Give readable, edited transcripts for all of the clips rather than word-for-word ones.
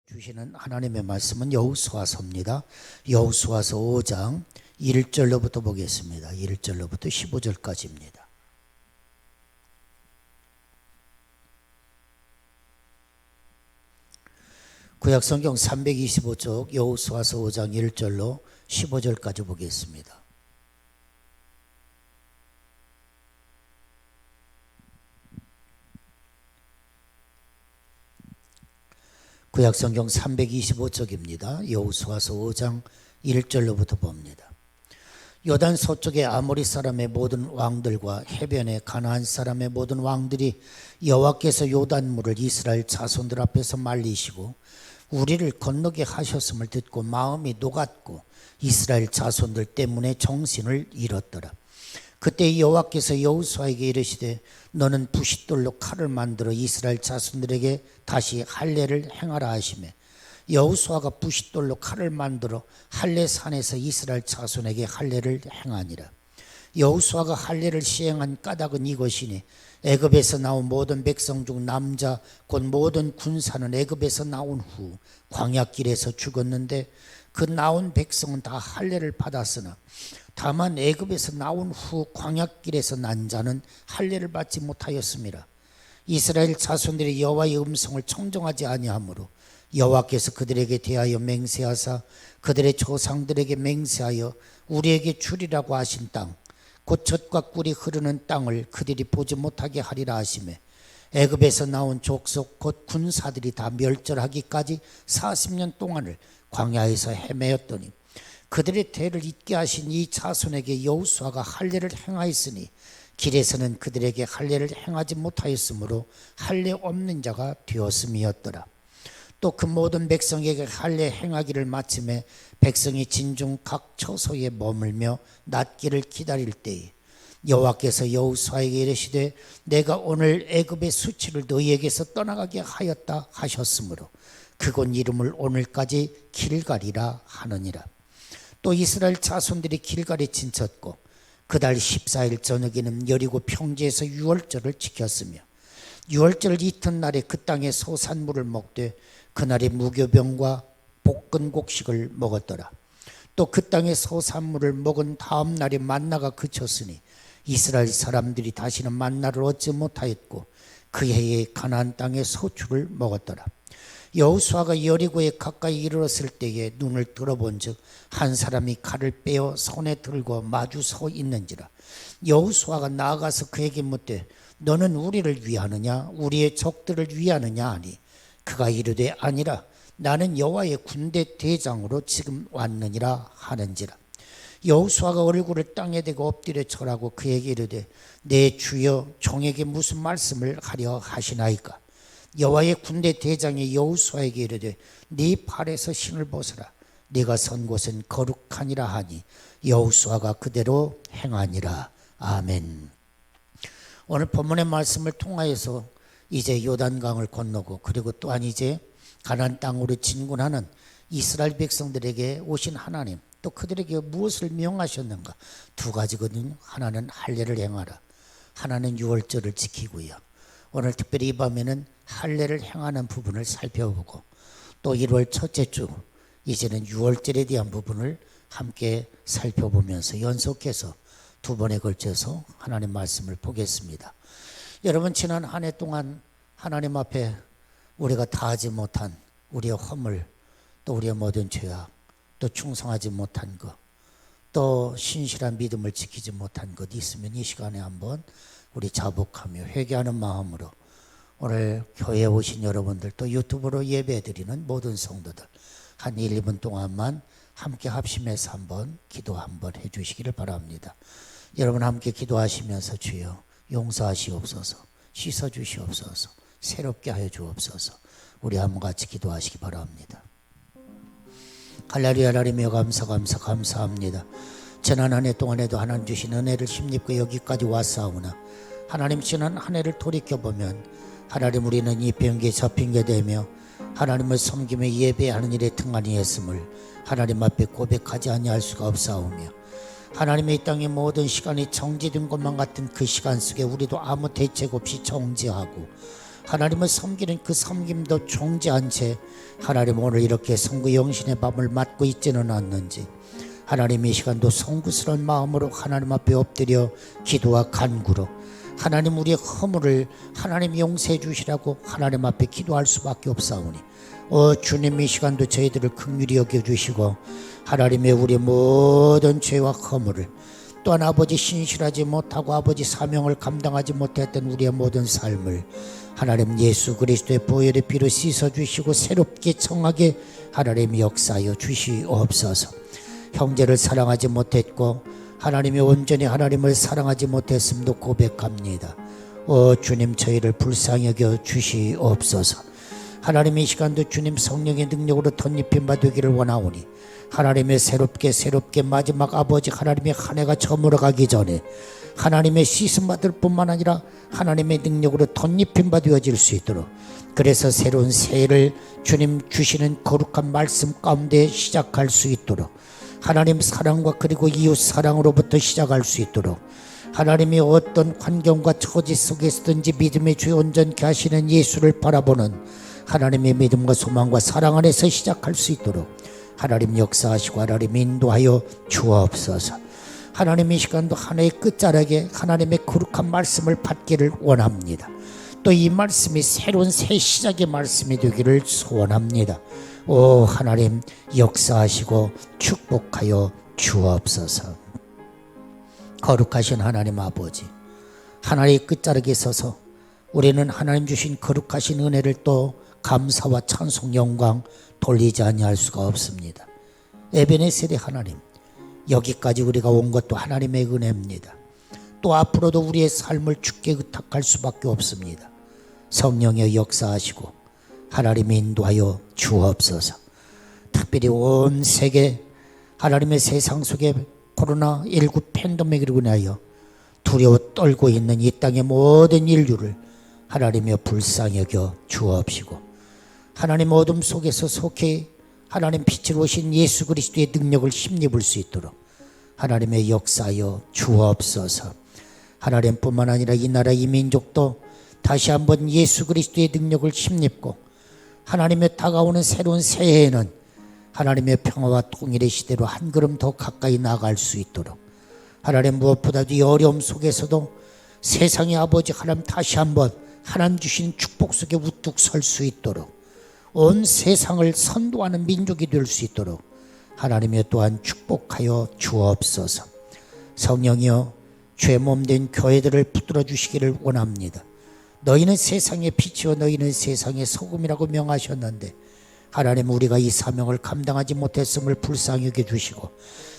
주시는 하나님의 말씀은 여호수아서입니다. 여호수아서 5장 1절로부터 보겠습니다. 1절로부터 15절까지입니다. 구약성경 325쪽 여호수아서 5장 1절로 15절까지 보겠습니다. 구약성경 325쪽입니다. 여호수아서 5장 1절로부터 봅니다. 요단 서쪽의 아모리 사람의 모든 왕들과 해변의 가나안 사람의 모든 왕들이 여호와께서 요단물을 이스라엘 자손들 앞에서 말리시고 우리를 건너게 하셨음을 듣고 마음이 녹았고 이스라엘 자손들 때문에 정신을 잃었더라. 그때 여호와께서 여호수아에게 이르시되 너는 부싯돌로 칼을 만들어 이스라엘 자손들에게 다시 할례를 행하라 하시매 여호수아가 부싯돌로 칼을 만들어 할례 산에서 이스라엘 자손에게 할례를 행하니라. 여호수아가 할례를 시행한 까닭은 이것이니 애굽에서 나온 모든 백성 중 남자 곧 모든 군사는 애굽에서 나온 후 광야길에서 죽었는데 그 나온 백성은 다 할례를 받았으나 다만 애굽에서 나온 후 광야길에서 난 자는 할례를 받지 못하였습니다. 이스라엘 자손들이 여호와의 음성을 청정하지 아니하므로 여호와께서 그들에게 대하여 맹세하사 그들의 조상들에게 맹세하여 우리에게 주리라고 하신 땅 곧 젖과 꿀이 흐르는 땅을 그들이 보지 못하게 하리라 하시매 애굽에서 나온 족속 곧 군사들이 다 멸절하기까지 40년 동안을 광야에서 헤매었더니 그들의 대를 잇게 하신 이 자손에게 여호수아가 할례를 행하였으니 길에서는 그들에게 할례를 행하지 못하였으므로 할례 없는 자가 되었음이었더라. 또 그 모든 백성에게 할례 행하기를 마침에 백성이 진중 각 처소에 머물며 낫기를 기다릴 때에 여호와께서 여호수아에게 이르시되 내가 오늘 애굽의 수치를 너희에게서 떠나가게 하였다 하셨으므로 그곳 이름을 오늘까지 길갈이라 하느니라. 또 이스라엘 자손들이 길갈에 진쳤고 그달 14일 저녁에는 여리고 평지에서 유월절을 지켰으며 유월절 이튿날에 그 땅의 소산물을 먹되 그날에 무교병과 볶은 곡식을 먹었더라. 또 그 땅의 소산물을 먹은 다음 날에 만나가 그쳤으니 이스라엘 사람들이 다시는 만나를 얻지 못하였고 그 해에 가나안 땅의 소출을 먹었더라. 여호수아가 여리고에 가까이 이르렀을 때에 눈을 들어본즉 한 사람이 칼을 빼어 손에 들고 마주 서 있는지라. 여호수아가 나아가서 그에게 묻되 너는 우리를 위하느냐 우리의 적들을 위하느냐 하니 그가 이르되 아니라 나는 여호와의 군대 대장으로 지금 왔느니라 하는지라. 여호수아가 얼굴을 땅에 대고 엎드려 절하고 그에게 이르되 내 주여 종에게 무슨 말씀을 하려 하시나이까. 여호와의 군대 대장이 여호수아에게 이르되 네 팔에서 신을 벗으라. 네가 선 곳은 거룩하니라 하니 여호수아가 그대로 행하니라. 아멘. 오늘 본문의 말씀을 통하여서 이제 요단강을 건너고 그리고 또한 이제 가나안 땅으로 진군하는 이스라엘 백성들에게 오신 하나님, 또 그들에게 무엇을 명하셨는가? 두 가지거든요. 하나는 할례를 행하라, 하나는 유월절을 지키고요. 오늘 특별히 이 밤에는 할례를 행하는 부분을 살펴보고 또 1월 첫째 주 이제는 유월절에 대한 부분을 함께 살펴보면서 연속해서 두 번에 걸쳐서 하나님 말씀을 보겠습니다. 여러분, 지난 한 해 동안 하나님 앞에 우리가 다하지 못한 우리의 허물, 또 우리의 모든 죄악, 또 충성하지 못한 것, 또 신실한 믿음을 지키지 못한 것 있으면 이 시간에 한번 우리 자복하며 회개하는 마음으로 오늘 교회에 오신 여러분들, 또 유튜브로 예배드리는 모든 성도들 한 1, 2분 동안만 함께 합심해서 한번 기도 한번 해주시기를 바랍니다. 여러분 함께 기도하시면서 주여 용서하시옵소서, 씻어주시옵소서, 새롭게 하여 주옵소서. 우리 한번 같이 기도하시기 바랍니다. 할렐루야 하나님이여 감사합니다. 지난 한 해 동안에도 하나님 주신 은혜를 힘입고 여기까지 왔사오나 하나님 지난 한 해를 돌이켜보면 하나님 우리는 이 병기에 잡힌 게 되며 하나님을 섬기며 예배하는 일에 등한히 했음을 하나님 앞에 고백하지 아니할 수가 없사오며 하나님의 이 땅의 모든 시간이 정지된 것만 같은 그 시간 속에 우리도 아무 대책 없이 정지하고 하나님을 섬기는 그 섬김도 정지한 채 하나님 오늘 이렇게 성구 영신의 밤을 맞고 있지는 않는지 하나님 이 시간도 송구스러운 마음으로 하나님 앞에 엎드려 기도와 간구로 하나님 우리의 허물을 하나님 용서해 주시라고 하나님 앞에 기도할 수밖에 없사오니 주님 이 시간도 저희들을 긍휼히 여겨주시고 하나님의 우리의 모든 죄와 허물을 또한 아버지 신실하지 못하고 아버지 사명을 감당하지 못했던 우리의 모든 삶을 하나님 예수 그리스도의 보혈의 피로 씻어주시고 새롭게 청하게 하나님 역사하여 주시옵소서. 형제를 사랑하지 못했고 하나님이 온전히 하나님을 사랑하지 못했음도 고백합니다. 주님 저희를 불쌍히 여겨 주시옵소서. 하나님 이 시간도 주님 성령의 능력으로 덧입힌 바 되기를 원하오니 하나님의 새롭게 마지막 아버지 하나님의 한 해가 저물어가기 전에 하나님의 씻음 받을 뿐만 아니라 하나님의 능력으로 덧입힌 바 되어질 수 있도록 그래서 새로운 새해를 주님 주시는 거룩한 말씀 가운데 시작할 수 있도록 하나님 사랑과 그리고 이웃 사랑으로부터 시작할 수 있도록 하나님이 어떤 환경과 처지 속에서든지 믿음의 주 온전케 하시는 예수를 바라보는 하나님의 믿음과 소망과 사랑 안에서 시작할 수 있도록 하나님 역사하시고 하나님 인도하여 주옵소서. 하나님 이 시간도 한 해의 끝자락에 하나님의 거룩한 말씀을 받기를 원합니다. 또 이 말씀이 새로운 새 시작의 말씀이 되기를 소원합니다. 하나님 역사하시고 축복하여 주옵소서. 거룩하신 하나님 아버지, 하나님의 끝자락에 서서 우리는 하나님 주신 거룩하신 은혜를 또 감사와 찬송 영광 돌리지 아니할 수가 없습니다. 에베네셀의 하나님, 여기까지 우리가 온 것도 하나님의 은혜입니다. 또 앞으로도 우리의 삶을 주께 의탁할 수밖에 없습니다. 성령의 역사하시고 하나님 인도하여 주옵소서. 특별히 온 세계 하나님의 세상 속에 코로나19 팬데믹으로 인하여 두려워 떨고 있는 이 땅의 모든 인류를 하나님의 불쌍히 여겨 주옵시고 하나님 어둠 속에서 속히 하나님 빛으로 오신 예수 그리스도의 능력을 힘입을 수 있도록 하나님의 역사여 주옵소서. 하나님뿐만 아니라 이 나라 이 민족도 다시 한번 예수 그리스도의 능력을 힘입고 하나님의 다가오는 새로운 새해에는 하나님의 평화와 통일의 시대로 한 걸음 더 가까이 나아갈 수 있도록 하나님 무엇보다도 이 어려움 속에서도 세상의 아버지 하나님 다시 한번 하나님 주신 축복 속에 우뚝 설 수 있도록 온 세상을 선도하는 민족이 될 수 있도록 하나님의 또한 축복하여 주옵소서. 성령이여 죄 몸된 교회들을 붙들어 주시기를 원합니다. 너희는 세상의 빛이요 너희는 세상의 소금이라고 명하셨는데 하나님 우리가 이 사명을 감당하지 못했음을 불쌍히 여겨 주시고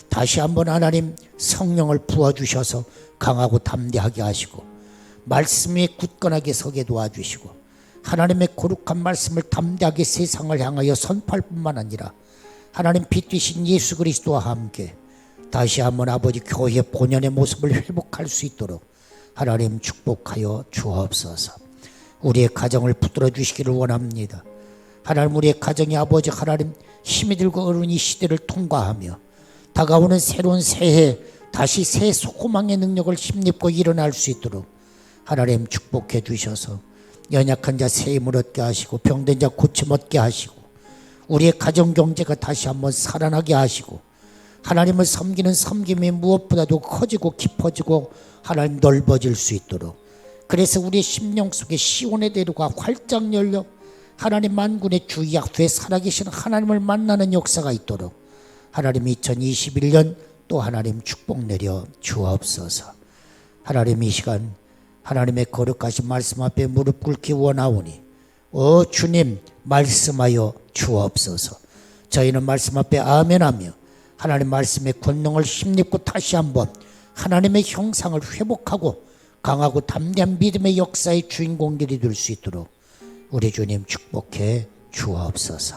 다시 한번 하나님 성령을 부어주셔서 강하고 담대하게 하시고 말씀에 굳건하게 서게 도와주시고 하나님의 거룩한 말씀을 담대하게 세상을 향하여 선포할 뿐만 아니라 하나님 빛 되신 예수 그리스도와 함께 다시 한번 아버지 교회의 본연의 모습을 회복할 수 있도록 하나님 축복하여 주옵소서. 우리의 가정을 붙들어 주시기를 원합니다. 하나님 우리의 가정이 아버지 하나님 힘이 들고 어려운 이 시대를 통과하며 다가오는 새로운 새해 다시 새 소망의 능력을 힘입고 일어날 수 있도록 하나님 축복해 주셔서 연약한 자 새 힘을 얻게 하시고 병든 자 고침 얻게 하시고 우리의 가정 경제가 다시 한번 살아나게 하시고 하나님을 섬기는 섬김이 무엇보다도 커지고 깊어지고 하나님 넓어질 수 있도록 그래서 우리의 심령 속에 시온의 대로가 활짝 열려 하나님 만군의 주 야훼 살아계신 하나님을 만나는 역사가 있도록 하나님 2021년 또 하나님 축복 내려 주옵소서. 하나님 이 시간 하나님의 거룩하신 말씀 앞에 무릎 꿇기 원하오니 주님 말씀하여 주옵소서. 저희는 말씀 앞에 아멘하며 하나님 말씀의 권능을 힘입고 다시 한번 하나님의 형상을 회복하고 강하고 담대한 믿음의 역사의 주인공들이 될 수 있도록 우리 주님 축복해 주옵소서.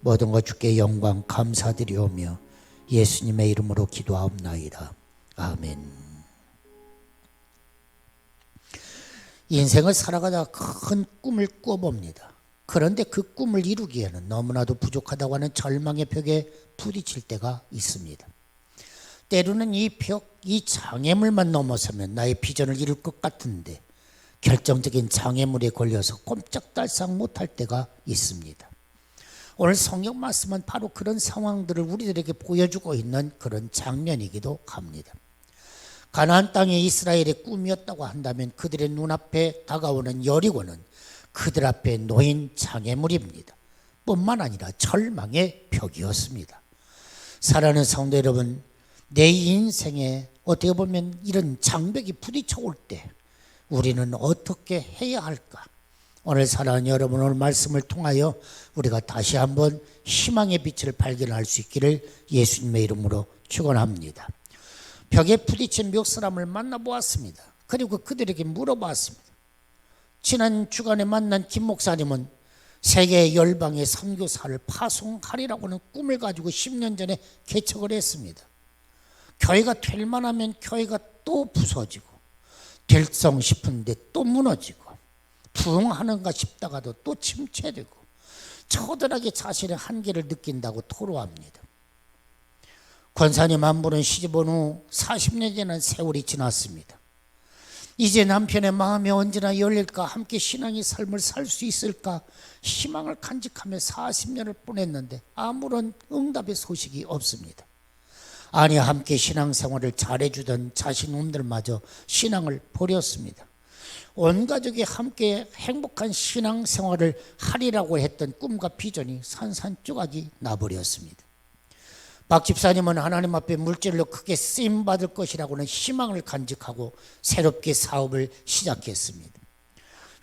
모든 것 주께 영광 감사드리오며 예수님의 이름으로 기도하옵나이다. 아멘. 인생을 살아가다가 큰 꿈을 꿔봅니다. 그런데 그 꿈을 이루기에는 너무나도 부족하다고 하는 절망의 벽에 부딪힐 때가 있습니다. 때로는 이 벽, 이 장애물만 넘어서면 나의 비전을 이룰 것 같은데 결정적인 장애물에 걸려서 꼼짝달싹 못할 때가 있습니다. 오늘 성경 말씀은 바로 그런 상황들을 우리들에게 보여주고 있는 그런 장면이기도 합니다. 가나안 땅이 이스라엘의 꿈이었다고 한다면 그들의 눈앞에 다가오는 여리고는 그들 앞에 놓인 장애물입니다. 뿐만 아니라 절망의 벽이었습니다. 사랑하는 성도 여러분, 내 인생에 어떻게 보면 이런 장벽이 부딪혀 올 때 우리는 어떻게 해야 할까? 오늘 사랑하는 여러분, 오늘 말씀을 통하여 우리가 다시 한번 희망의 빛을 발견할 수 있기를 예수님의 이름으로 축원합니다. 벽에 부딪힌 몇 사람을 만나보았습니다. 그리고 그들에게 물어봤습니다. 지난 주간에 만난 김 목사님은 세계 열방의 선교사를 파송하리라고는 꿈을 가지고 10년 전에 개척을 했습니다. 교회가 될 만하면 교회가 또 부서지고 될성 싶은데 또 무너지고 부흥하는가 싶다가도 또 침체되고 처절하게 자신의 한계를 느낀다고 토로합니다. 권사님 한 분은 시집 온 후 40년 지난 세월이 지났습니다. 이제 남편의 마음이 언제나 열릴까, 함께 신앙의 삶을 살 수 있을까 희망을 간직하며 40년을 보냈는데 아무런 응답의 소식이 없습니다. 아니, 함께 신앙생활을 잘해주던 자신놈들마저 신앙을 버렸습니다. 온 가족이 함께 행복한 신앙생활을 하리라고 했던 꿈과 비전이 산산조각이 나버렸습니다. 박 집사님은 하나님 앞에 물질로 크게 쓰임받을 것이라고는 희망을 간직하고 새롭게 사업을 시작했습니다.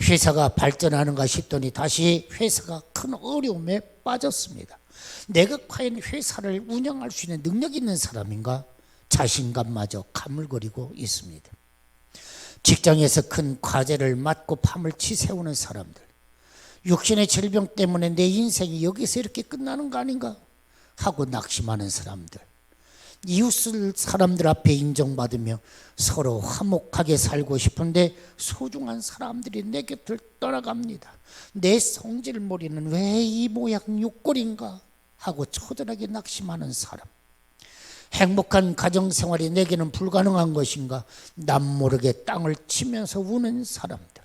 회사가 발전하는가 싶더니 다시 회사가 큰 어려움에 빠졌습니다. 내가 과연 회사를 운영할 수 있는 능력 있는 사람인가? 자신감마저 가물거리고 있습니다. 직장에서 큰 과제를 맡고 밤을 치새우는 사람들, 육신의 질병 때문에 내 인생이 여기서 이렇게 끝나는 거 아닌가 하고 낙심하는 사람들, 이웃을 사람들 앞에 인정받으며 서로 화목하게 살고 싶은데 소중한 사람들이 내 곁을 떠나갑니다. 내 성질머리는 왜 이 모양 요꼴인가 하고 처절하게 낙심하는 사람, 행복한 가정생활이 내게는 불가능한 것인가 남 모르게 땅을 치면서 우는 사람들,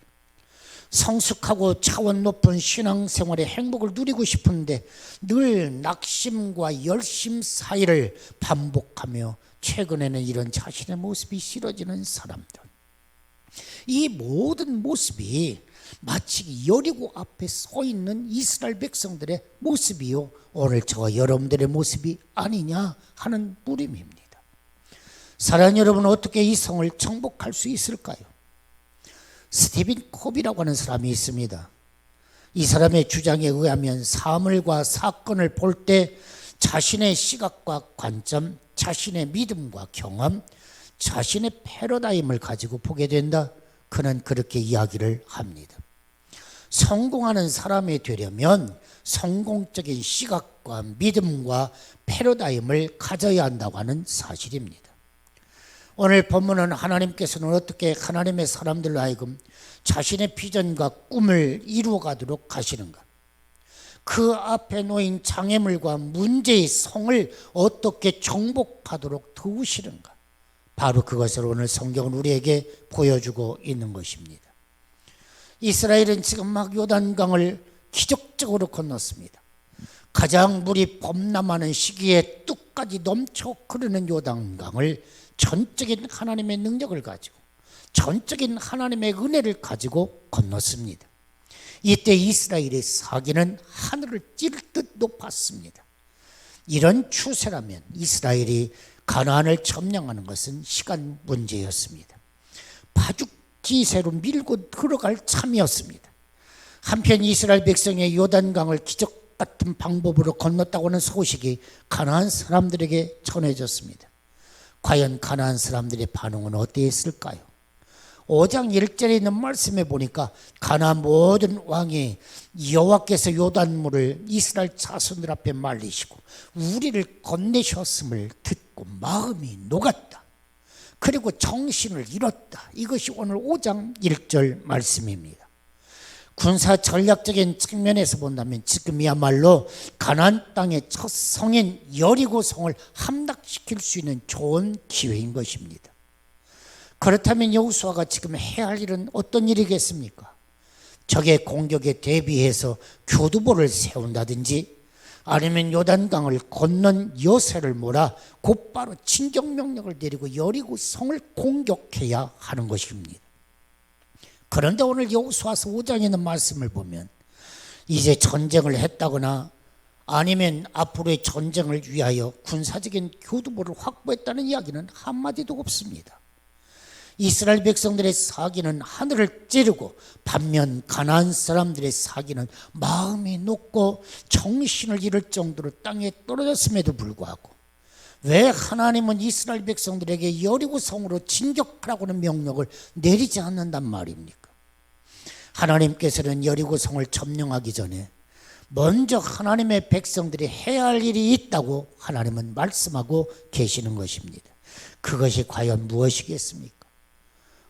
성숙하고 차원 높은 신앙생활의 행복을 누리고 싶은데 늘 낙심과 열심 사이를 반복하며 최근에는 이런 자신의 모습이 싫어지는 사람들, 이 모든 모습이 마치 여리고 앞에 서 있는 이스라엘 백성들의 모습이요, 오늘 저와 여러분들의 모습이 아니냐 하는 물음입니다. 사랑하는 여러분, 어떻게 이 성을 정복할 수 있을까요? 스티븐 콥이라고 하는 사람이 있습니다. 이 사람의 주장에 의하면 사물과 사건을 볼 때 자신의 시각과 관점, 자신의 믿음과 경험, 자신의 패러다임을 가지고 보게 된다. 그는 그렇게 이야기를 합니다. 성공하는 사람이 되려면 성공적인 시각과 믿음과 패러다임을 가져야 한다고 하는 사실입니다. 오늘 본문은 하나님께서는 어떻게 하나님의 사람들로 하여금 자신의 비전과 꿈을 이루어가도록 하시는가, 그 앞에 놓인 장애물과 문제의 성을 어떻게 정복하도록 도우시는가, 바로 그것을 오늘 성경은 우리에게 보여주고 있는 것입니다. 이스라엘은 지금 막 요단강을 기적적으로 건넜습니다. 가장 물이 범람하는 시기에 뚝까지 넘쳐 흐르는 요단강을 전적인 하나님의 능력을 가지고 전적인 하나님의 은혜를 가지고 건넜습니다. 이때 이스라엘의 사기는 하늘을 찌를 듯 높았습니다. 이런 추세라면 이스라엘이 가나안을 점령하는 것은 시간 문제였습니다. 바죽기세로 밀고 들어갈 참이었습니다. 한편 이스라엘 백성의 요단강을 기적 같은 방법으로 건넜다고 하는 소식이 가나안 사람들에게 전해졌습니다. 과연 가나안 사람들의 반응은 어땠을까요? 5장 1절에 있는 말씀에 보니까 가나안 모든 왕이 여호와께서 요단물을 이스라엘 자손들 앞에 말리시고 우리를 건네셨음을 듣고 마음이 녹았다. 그리고 정신을 잃었다. 이것이 오늘 5장 1절 말씀입니다. 군사 전략적인 측면에서 본다면 지금이야말로 가나안 땅의 첫 성인 여리고 성을 함락시킬 수 있는 좋은 기회인 것입니다. 그렇다면 여호수아가 지금 해야 할 일은 어떤 일이겠습니까? 적의 공격에 대비해서 교두보를 세운다든지 아니면 요단강을 건넌 여세를 몰아 곧바로 진격명령을 내리고 여리고 성을 공격해야 하는 것입니다. 그런데 오늘 여호수아서 5장에 있는 말씀을 보면 이제 전쟁을 했다거나 아니면 앞으로의 전쟁을 위하여 군사적인 교두보를 확보했다는 이야기는 한마디도 없습니다. 이스라엘 백성들의 사기는 하늘을 찌르고 반면 가나안 사람들의 사기는 마음이 높고 정신을 잃을 정도로 땅에 떨어졌음에도 불구하고 왜 하나님은 이스라엘 백성들에게 여리고 성으로 진격하라고는 명령을 내리지 않는단 말입니까? 하나님께서는 여리고 성을 점령하기 전에 먼저 하나님의 백성들이 해야 할 일이 있다고 하나님은 말씀하고 계시는 것입니다. 그것이 과연 무엇이겠습니까?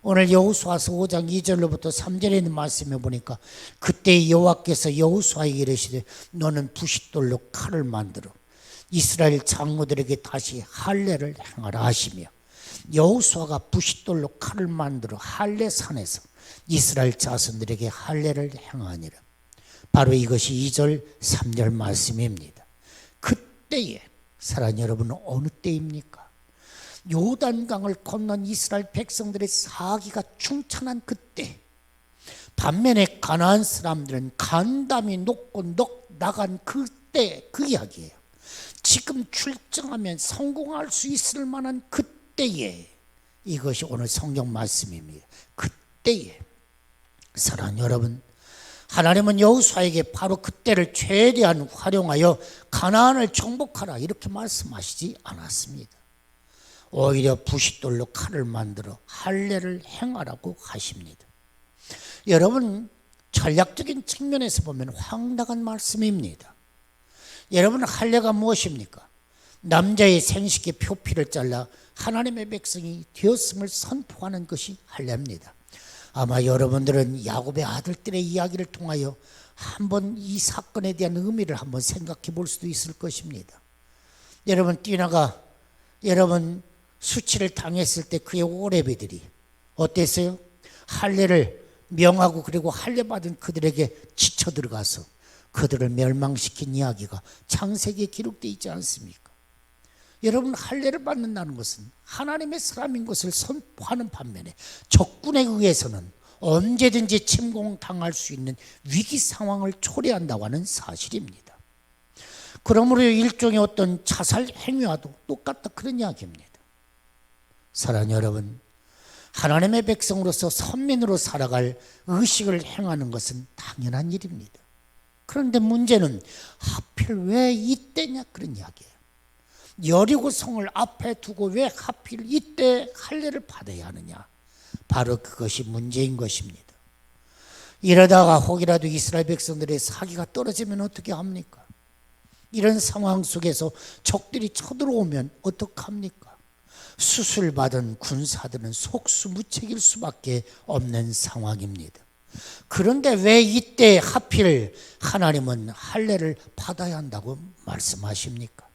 오늘 여호수아서 5장 2절로부터 3절에 있는 말씀에 보니까 그때 여호와께서 여호수아에게 이르시되 너는 부싯돌로 칼을 만들어 이스라엘 장로들에게 다시 할례를 행하라 하시며 여호수아가 부싯돌로 칼을 만들어 할례산에서 이스라엘 자손들에게 할례를 행하니라. 바로 이것이 2절 3절 말씀입니다. 그때에 사랑하는 여러분, 어느 때입니까? 요단강을 건넌 이스라엘 백성들의 사기가 충천한 그때, 반면에 가나안 사람들은 간담이 높고 나간 그때 그 이야기예요. 지금 출정하면 성공할 수 있을 만한 그때에, 이것이 오늘 성경 말씀입니다. 그때에 사랑하는 여러분, 하나님은 여호수아에게 바로 그때를 최대한 활용하여 가나안을 정복하라 이렇게 말씀하시지 않았습니다. 오히려 부싯돌로 칼을 만들어 할례를 행하라고 하십니다. 여러분, 전략적인 측면에서 보면 황당한 말씀입니다. 여러분, 할례가 무엇입니까? 남자의 생식의 표피를 잘라 하나님의 백성이 되었음을 선포하는 것이 할례입니다. 아마 여러분들은 야곱의 아들들의 이야기를 통하여 한번 이 사건에 대한 의미를 한번 생각해 볼 수도 있을 것입니다. 여러분, 띠나가 수치를 당했을 때 그의 오레비들이 어땠어요? 할례를 명하고 그리고 할례 받은 그들에게 지쳐 들어가서 그들을 멸망시킨 이야기가 창세기에 기록되어 있지 않습니까? 여러분, 할례를 받는다는 것은 하나님의 사람인 것을 선포하는 반면에 적군에 의해서는 언제든지 침공당할 수 있는 위기 상황을 초래한다고 하는 사실입니다. 그러므로 일종의 어떤 자살 행위와도 똑같다, 그런 이야기입니다. 사랑하는 여러분, 하나님의 백성으로서 선민으로 살아갈 의식을 행하는 것은 당연한 일입니다. 그런데 문제는 하필 왜 이때냐, 그런 이야기예요. 여리고 성을 앞에 두고 왜 하필 이때 할례를 받아야 하느냐, 바로 그것이 문제인 것입니다. 이러다가 혹이라도 이스라엘 백성들의 사기가 떨어지면 어떻게 합니까? 이런 상황 속에서 적들이 쳐들어오면 어떡합니까? 수술받은 군사들은 속수무책일 수밖에 없는 상황입니다. 그런데 왜 이때 하필 하나님은 할례를 받아야 한다고 말씀하십니까?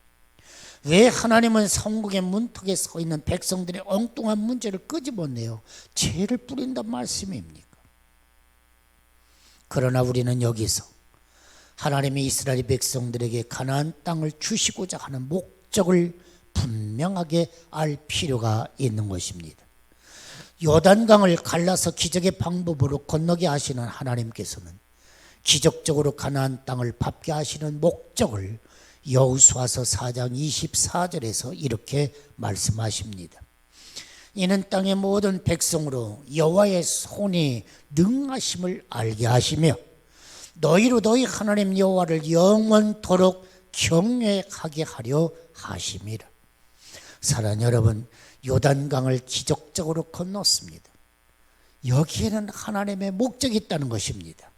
왜 하나님은 성국의 문턱에 서 있는 백성들의 엉뚱한 문제를 끄집어내요 죄를 뿌린단 말씀입니까? 그러나 우리는 여기서 하나님이 이스라엘 백성들에게 가나안 땅을 주시고자 하는 목적을 분명하게 알 필요가 있는 것입니다. 요단강을 갈라서 기적의 방법으로 건너게 하시는 하나님께서는 기적적으로 가나안 땅을 밟게 하시는 목적을 여호수아서 4장 24절에서 이렇게 말씀하십니다. 이는 땅의 모든 백성으로 여호와의 손이 능하심을 알게 하시며 너희로 너희 하나님 여호와를 영원토록 경외하게 하려 하심이라. 사랑하는 여러분, 요단강을 기적적으로 건넜습니다. 여기에는 하나님의 목적이 있다는 것입니다.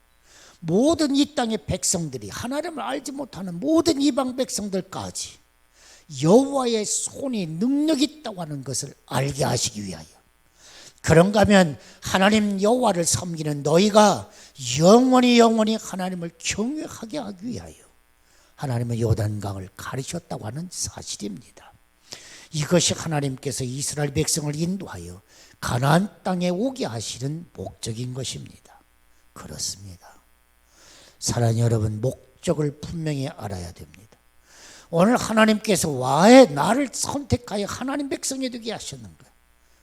모든 이 땅의 백성들이, 하나님을 알지 못하는 모든 이방 백성들까지 여호와의 손이 능력이 있다고 하는 것을 알게 하시기 위하여, 그런가 하면 하나님 여호와를 섬기는 너희가 영원히 하나님을 경외하게 하기 위하여 하나님은 요단강을 가르쳤다고 하는 사실입니다. 이것이 하나님께서 이스라엘 백성을 인도하여 가나안 땅에 오게 하시는 목적인 것입니다. 그렇습니다. 사랑하는 여러분, 목적을 분명히 알아야 됩니다. 오늘 하나님께서 왜 나를 선택하여 하나님 백성이 되게 하셨는가?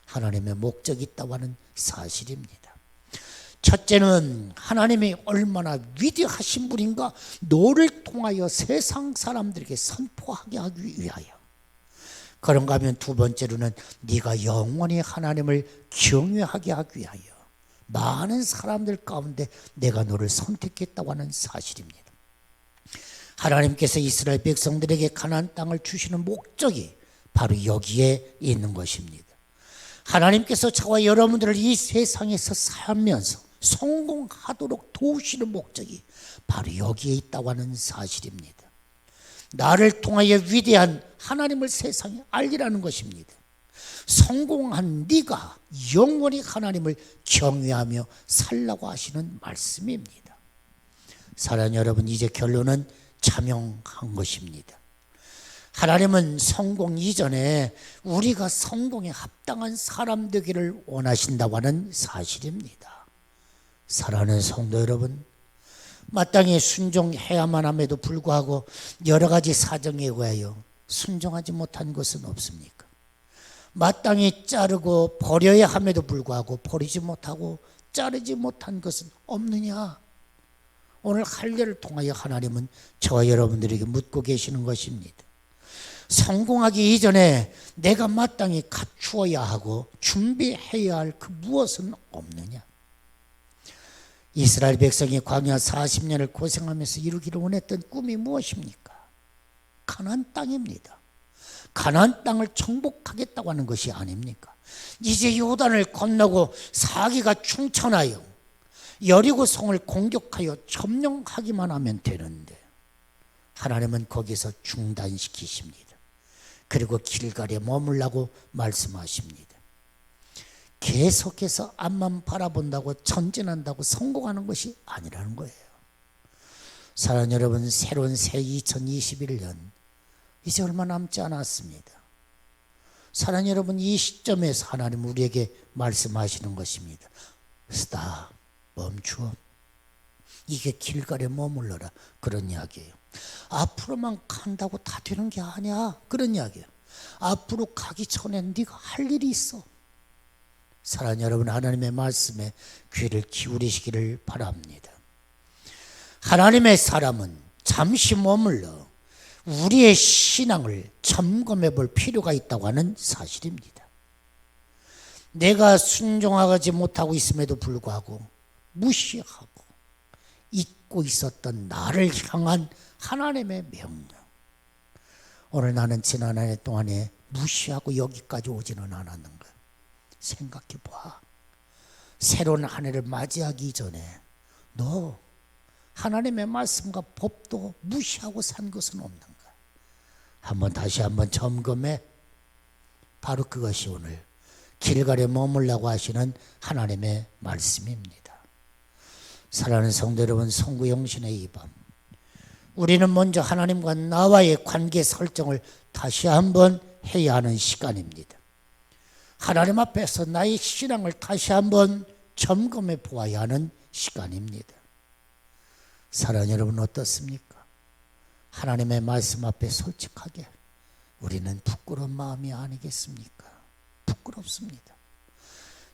하나님의 목적이 있다고 하는 사실입니다. 첫째는 하나님이 얼마나 위대하신 분인가 너를 통하여 세상 사람들에게 선포하게 하기 위하여. 그런가 하면 두 번째로는 네가 영원히 하나님을 경외하게 하기 위하여 많은 사람들 가운데 내가 너를 선택했다고 하는 사실입니다. 하나님께서 이스라엘 백성들에게 가나안 땅을 주시는 목적이 바로 여기에 있는 것입니다. 하나님께서 저와 여러분들을 이 세상에서 살면서 성공하도록 도우시는 목적이 바로 여기에 있다고 하는 사실입니다. 나를 통하여 위대한 하나님을 세상에 알리라는 것입니다. 성공한 네가 영원히 하나님을 경외하며 살라고 하시는 말씀입니다. 사랑하는 여러분, 이제 결론은 자명한 것입니다. 하나님은 성공 이전에 우리가 성공에 합당한 사람 되기를 원하신다고 하는 사실입니다. 사랑하는 성도 여러분, 마땅히 순종해야만 함에도 불구하고 여러 가지 사정에 의하여 순종하지 못한 것은 없습니까? 마땅히 자르고 버려야 함에도 불구하고 버리지 못하고 자르지 못한 것은 없느냐? 오늘 할례를 통하여 하나님은 저와 여러분들에게 묻고 계시는 것입니다. 성공하기 이전에 내가 마땅히 갖추어야 하고 준비해야 할 그 무엇은 없느냐? 이스라엘 백성이 광야 40년을 고생하면서 이루기를 원했던 꿈이 무엇입니까? 가나안 땅입니다. 가나안 땅을 정복하겠다고 하는 것이 아닙니까? 이제 요단을 건너고 사기가 충천하여 여리고 성을 공격하여 점령하기만 하면 되는데 하나님은 거기서 중단시키십니다. 그리고 길갈에 머물라고 말씀하십니다. 계속해서 앞만 바라본다고 전진한다고 성공하는 것이 아니라는 거예요. 사랑하는 여러분, 새로운 새 2021년 이제 얼마 남지 않았습니다. 사랑하는 여러분, 이 시점에서 하나님 우리에게 말씀하시는 것입니다. 스탑, 멈추어. 이게 길갈에 머물러라, 그런 이야기예요. 앞으로만 간다고 다 되는 게 아니야, 그런 이야기예요. 앞으로 가기 전에 네가 할 일이 있어. 사랑하는 여러분, 하나님의 말씀에 귀를 기울이시기를 바랍니다. 하나님의 사람은 잠시 머물러 우리의 신앙을 점검해 볼 필요가 있다고 하는 사실입니다. 내가 순종하지 못하고 있음에도 불구하고 무시하고 잊고 있었던 나를 향한 하나님의 명령. 오늘 나는 지난 한 해 동안에 무시하고 여기까지 오지는 않았는가? 생각해 봐. 새로운 한 해를 맞이하기 전에 너 하나님의 말씀과 법도 무시하고 산 것은 없는가? 다시 한번 점검해. 바로 그것이 오늘 길갈에 머물라고 하시는 하나님의 말씀입니다. 사랑하는 성도 여러분, 성구영신의 이 밤, 우리는 먼저 하나님과 나와의 관계 설정을 다시 한번 해야 하는 시간입니다. 하나님 앞에서 나의 신앙을 다시 한번 점검해 보아야 하는 시간입니다. 사랑하는 여러분, 어떻습니까? 하나님의 말씀 앞에 솔직하게 우리는 부끄러운 마음이 아니겠습니까? 부끄럽습니다.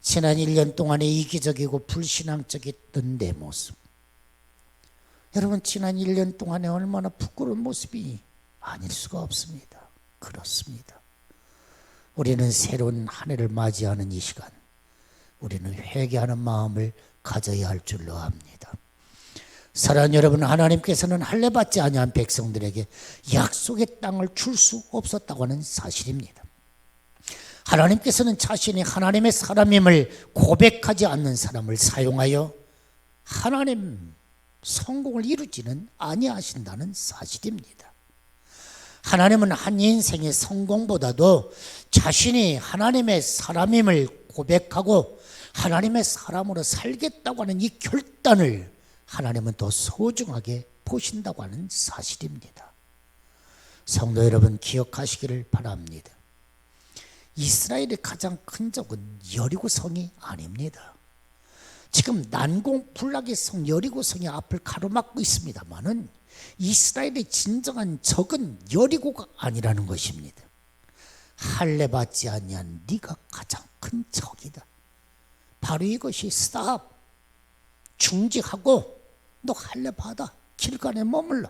지난 1년 동안에 이기적이고 불신앙적이었던 내 모습, 여러분, 지난 1년 동안에 얼마나 부끄러운 모습이 아닐 수가 없습니다. 그렇습니다. 우리는 새로운 한 해를 맞이하는 이 시간, 우리는 회개하는 마음을 가져야 할 줄로 압니다. 사랑하는 여러분, 하나님께서는 할례 받지 아니한 백성들에게 약속의 땅을 줄 수 없었다고 하는 사실입니다. 하나님께서는 자신이 하나님의 사람임을 고백하지 않는 사람을 사용하여 하나님 성공을 이루지는 아니하신다는 사실입니다. 하나님은 한 인생의 성공보다도 자신이 하나님의 사람임을 고백하고 하나님의 사람으로 살겠다고 하는 이 결단을 하나님은 더 소중하게 보신다고 하는 사실입니다. 성도 여러분, 기억하시기를 바랍니다. 이스라엘의 가장 큰 적은 여리고성이 아닙니다. 지금 난공불락의 성 여리고성이 앞을 가로막고 있습니다만은 이스라엘의 진정한 적은 여리고가 아니라는 것입니다. 할례 받지 아니한 네가 가장 큰 적이다. 바로 이것이 스탑, 중지하고 너 할례 받아 길간에 머물러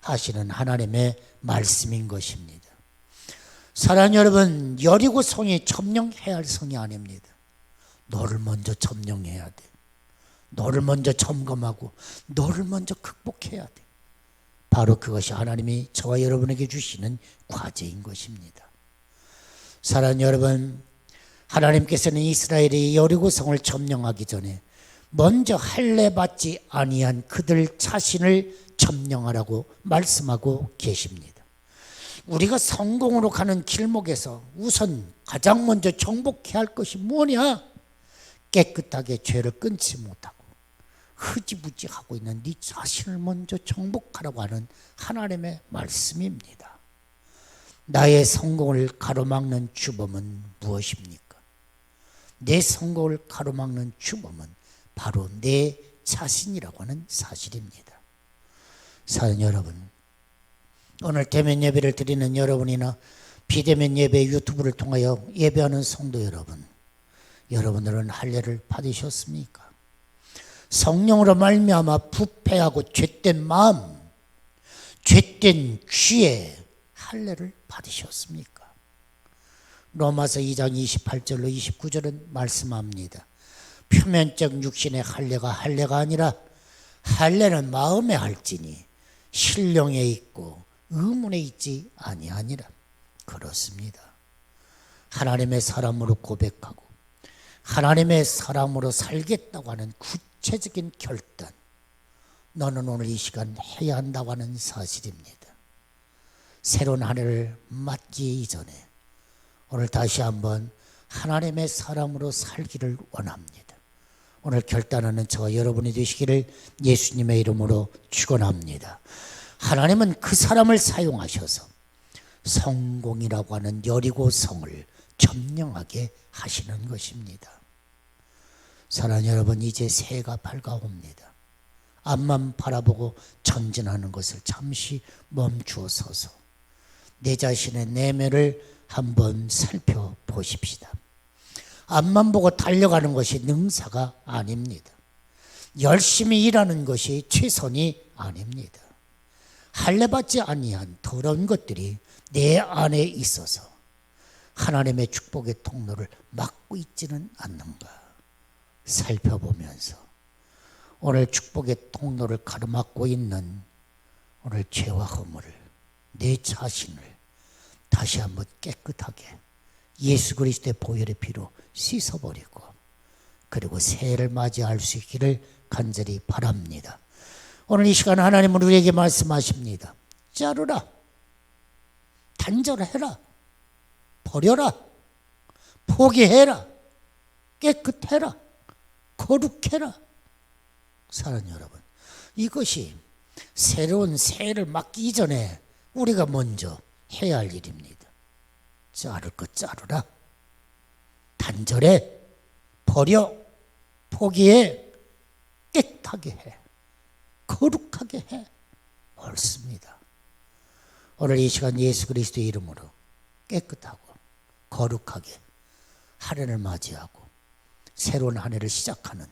하시는 하나님의 말씀인 것입니다. 사랑하는 여러분, 여리고 성이 점령해야 할 성이 아닙니다. 너를 먼저 점령해야 돼. 너를 먼저 점검하고 너를 먼저 극복해야 돼. 바로 그것이 하나님이 저와 여러분에게 주시는 과제인 것입니다. 사랑하는 여러분, 하나님께서는 이스라엘이 여리고성을 점령하기 전에 먼저 할례 받지 아니한 그들 자신을 점령하라고 말씀하고 계십니다. 우리가 성공으로 가는 길목에서 우선 가장 먼저 정복해야 할 것이 뭐냐? 깨끗하게 죄를 끊지 못하고 흐지부지하고 있는 네 자신을 먼저 정복하라고 하는 하나님의 말씀입니다. 나의 성공을 가로막는 주범은 무엇입니까? 내 성공을 가로막는 주범은 바로 내 자신이라고 하는 사실입니다. 사랑하는 여러분, 오늘 대면 예배를 드리는 여러분이나 비대면 예배 유튜브를 통하여 예배하는 성도 여러분, 여러분들은 할례를 받으셨습니까? 성령으로 말미암아 부패하고 죄된 마음, 죄된 귀에 할례를 받으셨습니까? 로마서 2장 28절로 29절은 말씀합니다. 표면적 육신의 할례가 할례가 아니라 할례는 마음에 할지니 신령에 있고 의문에 있지 아니하니라. 그렇습니다. 하나님의 사람으로 고백하고 하나님의 사람으로 살겠다고 하는 구체적인 결단, 너는 오늘 이 시간 해야 한다고 하는 사실입니다. 새로운 한 해를 맞기 이전에 오늘 다시 한번 하나님의 사람으로 살기를 원합니다. 오늘 결단하는 저와 여러분이 되시기를 예수님의 이름으로 축원합니다. 하나님은 그 사람을 사용하셔서 성공이라고 하는 여리고성을 점령하게 하시는 것입니다. 사랑하는 여러분, 이제 새해가 밝아옵니다. 앞만 바라보고 전진하는 것을 잠시 멈추어 서서 내 자신의 내면을 한번 살펴보십시다. 앞만 보고 달려가는 것이 능사가 아닙니다. 열심히 일하는 것이 최선이 아닙니다. 할례받지 아니한 더러운 것들이 내 안에 있어서 하나님의 축복의 통로를 막고 있지는 않는가 살펴보면서 오늘 축복의 통로를 가로막고 있는 오늘 죄와 허물을, 내 자신을 다시 한번 깨끗하게 예수 그리스도의 보혈의 피로 씻어버리고 그리고 새해를 맞이할 수 있기를 간절히 바랍니다. 오늘 이 시간 하나님은 우리에게 말씀하십니다. 자르라, 단절해라, 버려라, 포기해라, 깨끗해라, 거룩해라. 사랑하는 여러분, 이것이 새로운 새해를 맞기 이전에 우리가 먼저 해야 할 일입니다. 자를 것 자르라, 단절해, 버려, 포기해, 깨끗하게 해, 거룩하게 해. 옳습니다. 오늘 이 시간 예수 그리스도의 이름으로 깨끗하고 거룩하게 한 해를 맞이하고 새로운 한 해를 시작하는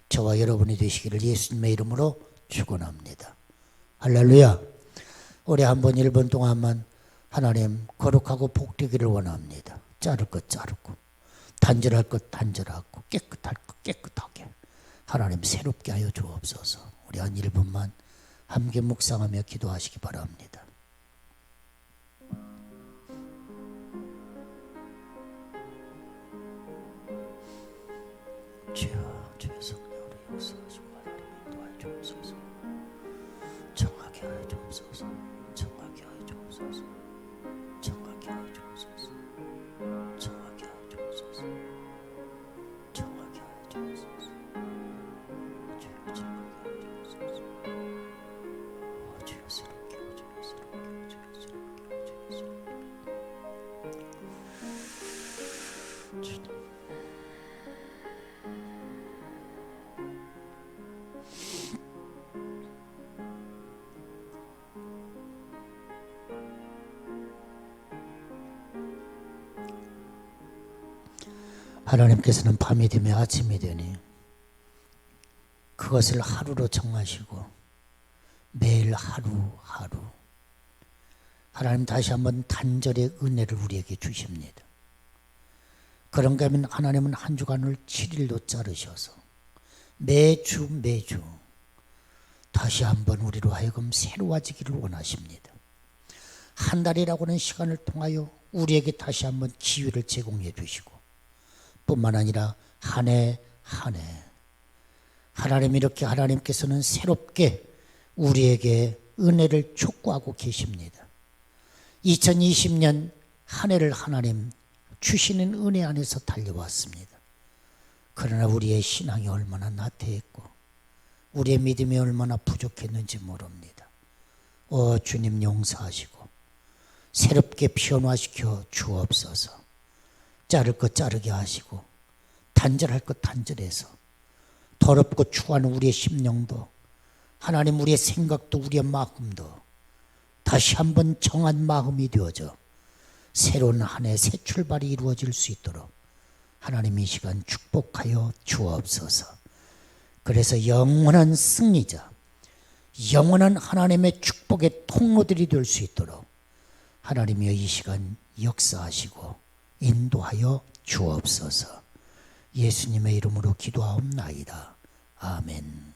저와 여러분이 되시기를 예수님의 이름으로 축원합니다. 할렐루야. 우리 한번 1분 동안만 하나님 거룩하고 복되기를 원합니다. 자를 것 자르고 단절할 것 단절하고 깨끗할 것 깨끗하게 하나님 새롭게 하여 주옵소서. 우리 한 1분만 함께 묵상하며 기도하시기 바랍니다. 주여, 주의 성령으로 역사하시고 하나님 인도하여 주옵소서. 정하게 하여 주옵소서. 정하게 하여 주옵소서. 정하게 하여 주옵소서. 정하게 하여 주옵소서. 정하게 하여 주옵소서. 주여, 정하게 하여 주옵소서. 주여, 새롭게 하여 주옵소서. 주여, 새롭게 하여 주옵소서. 하나님께서는 밤이 되면 아침이 되니 그것을 하루로 정하시고 매일 하루하루 하나님 다시 한번 단절의 은혜를 우리에게 주십니다. 그런가 하면 하나님은 한 주간을 7일로 자르셔서 매주 다시 한번 우리로 하여금 새로워지기를 원하십니다. 한 달이라고 하는 시간을 통하여 우리에게 다시 한번 기회를 제공해 주시고 뿐만 아니라 한 해 한 해 하나님께서는 새롭게 우리에게 은혜를 촉구하고 계십니다. 2020년 한 해를 하나님 주시는 은혜 안에서 달려왔습니다. 그러나 우리의 신앙이 얼마나 나태했고 우리의 믿음이 얼마나 부족했는지 모릅니다. 주님 용서하시고 새롭게 변화시켜 주옵소서. 자를 것 자르게 하시고 단절할 것 단절해서 더럽고 추한 우리의 심령도 하나님 우리의 생각도 우리의 마음도 다시 한번 정한 마음이 되어져 새로운 한 해 새 출발이 이루어질 수 있도록 하나님 이 시간 축복하여 주옵소서. 그래서 영원한 승리자, 영원한 하나님의 축복의 통로들이 될 수 있도록 하나님이여 이 시간 역사하시고 인도하여 주옵소서. 예수님의 이름으로 기도하옵나이다. 아멘.